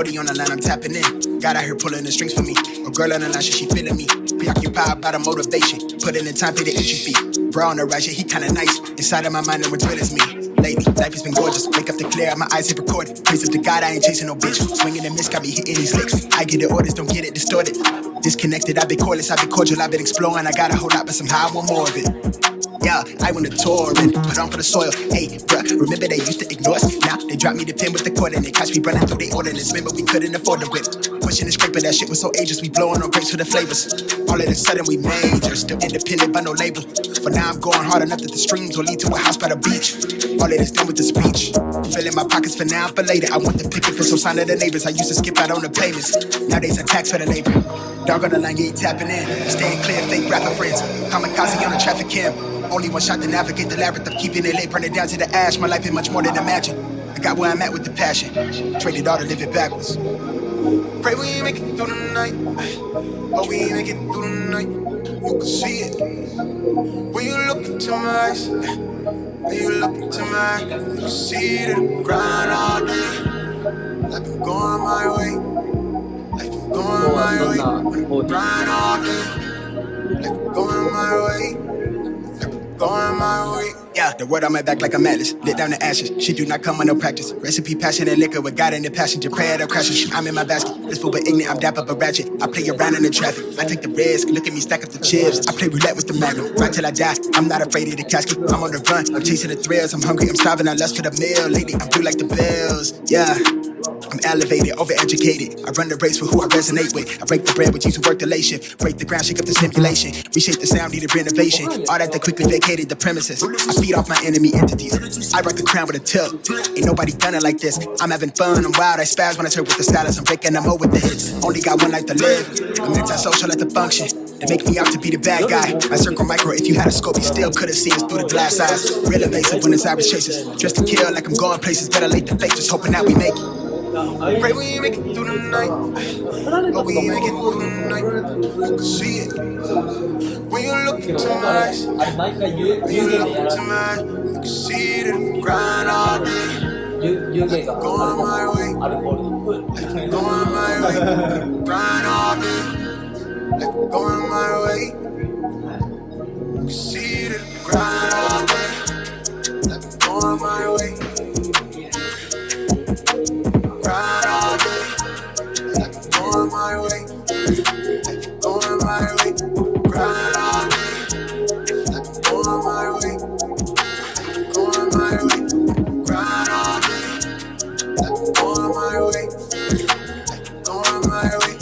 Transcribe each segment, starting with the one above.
Brody on the line, I'm tapping in. God out here pulling the strings for me. A girl on the line, she feeling me. Preoccupied by the motivation. Putting in time for the entry fee. Bro on the right, yeah, he kinda nice. Inside of my mind, no one's real as me. Lately, life has been gorgeous. Wake up to clear, my eyes hit recorded. Praise up to God, I ain't chasing no bitch. Swinging and miss, got me hitting these licks. I get the orders, don't get it distorted. Disconnected, I've been cordless, I've been cordial, I've been exploring. I got a whole lot, but somehow I want more of it. Yeah, I went to tour and put on for the soil. Hey, bruh, remember they used to ignore us? Now they drop me the pin with the cord and they catch me running through the ordinance. Remember we couldn't afford the whip. Pushing and scraping, that shit was so ageless. We blowing on grapes for the flavors. All of a sudden we major, still independent by no label. But now I'm going hard enough that the streams will lead to a house by the beach. All of this done with the speech. Filling my pockets for now, for later. I want the picket for some sign of the neighbors. I used to skip out on the payments. Nowadays I tax for the labor. Dog on the line, you ain't tapping in. Staying clear, fake rapper friends. Kamikaze on the traffic cam. Only one shot to navigate the labyrinth of keeping it late, burn it down to the ash. My life is much more than imagine. I got where I'm at with the passion. Traded all to live it backwards. Pray we ain't make it through the night. Oh, we ain't make it through the night. You can see it. When you look into my eyes. When you look into my eyes. You can see the grind all day. Life been going my way. Life been going my way. Grind all day. Life been going my way. Going my way. Yeah, the word on my back like I'm atlas. Lit down the ashes. She do not come with no practice. Recipe, passion, and liquor with God in the passenger. Prayer to crashes. I'm in my basket. This fool but ignorant. I'm dapper but ratchet. I play around in the traffic. I take the risk. Look at me stack up the chips. I play roulette with the magnum. Right till I die. I'm not afraid of the casket. I'm on the run. I'm chasing the thrills. I'm hungry. I'm starving. I lust for the meal. Lately, I'm blue like the bills. Yeah. I'm elevated, overeducated. I run the race for who I resonate with. I break the bread with you to work the late shift. Break the ground, shake up the simulation. Reshape the sound, needed renovation. All that they quickly vacated the premises. I feed off my enemy entities. I rock the crown with a tilt. Ain't nobody done it like this. I'm having fun, I'm wild, I spaz when I turn with the stylus. I'm breaking them over with the hits. Only got one life to live. I'm antisocial at the function. They make me out to be the bad guy. I circle micro, if you had a scope, you still could've seen us through the glass eyes. Real evasive when it's Irish chasers. Dressed to kill like I'm going places. Better late than fake, just hoping that we make it. Pray we ain't make it through the night. Oh, we ain't make it through the night. You can see it. When you look into my eyes. When you look into my eyes. You can see the grind all day. Going my way. Going my way. Grind all day. Going my way. You can see the grind all day. Going my way. Grind all day, going my way, going my way. Grind all day, going my way, going my way. Grind all day, going my way, going my way.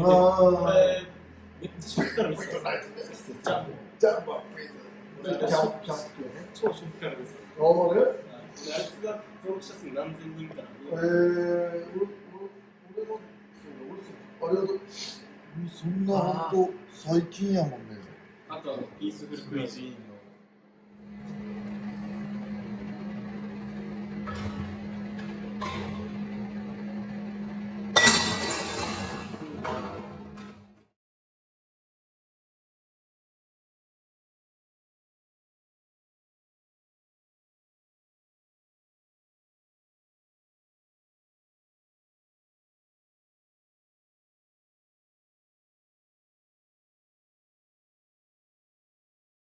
あめっちゃ初期から見てた。ジャンプは超初期からです。あいつが登録者数何千人みたいな。そんな本当最近やもんね。あとピースフルクレイジー。